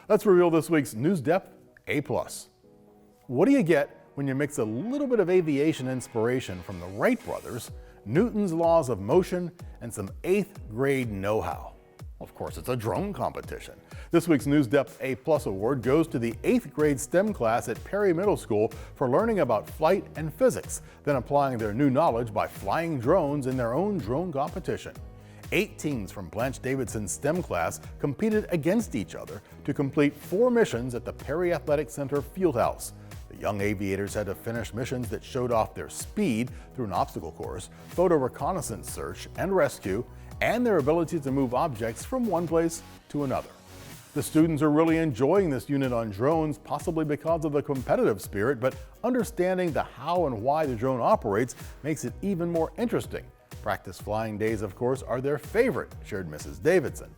Let's reveal this week's News Depth A+. What do you get when you mix a little bit of aviation inspiration from the Wright brothers, Newton's laws of motion, and some 8th grade know-how? Of course, it's a drone competition. This week's News Depth A+ award goes to the 8th grade STEM class at Perry Middle School for learning about flight and physics, then applying their new knowledge by flying drones in their own drone competition. 8 teams from Blanche Davidson's STEM class competed against each other to complete 4 missions at the Perry Athletic Center Fieldhouse. The young aviators had to finish missions that showed off their speed through an obstacle course, photo reconnaissance search and rescue, and their ability to move objects from one place to another. The students are really enjoying this unit on drones, possibly because of the competitive spirit, but understanding the how and why the drone operates makes it even more interesting. Practice flying days, of course, are their favorite, shared Mrs. Davidson.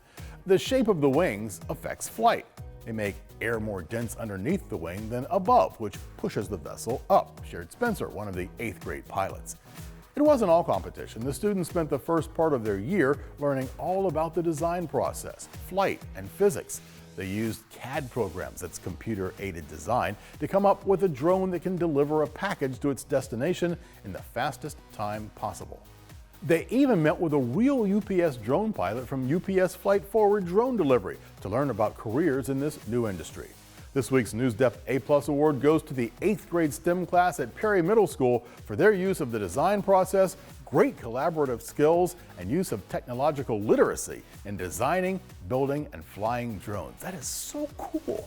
The shape of the wings affects flight. They make air more dense underneath the wing than above, which pushes the vessel up, shared Spencer, one of the 8th grade pilots. It wasn't all competition. The students spent the first part of their year learning all about the design process, flight, and physics. They used CAD programs, that's computer-aided design, to come up with a drone that can deliver a package to its destination in the fastest time possible. They even met with a real UPS drone pilot from UPS Flight Forward Drone Delivery to learn about careers in this new industry. This week's News Depth A+ award goes to the 8th grade STEM class at Perry Middle School for their use of the design process, great collaborative skills, and use of technological literacy in designing, building, and flying drones. That is so cool.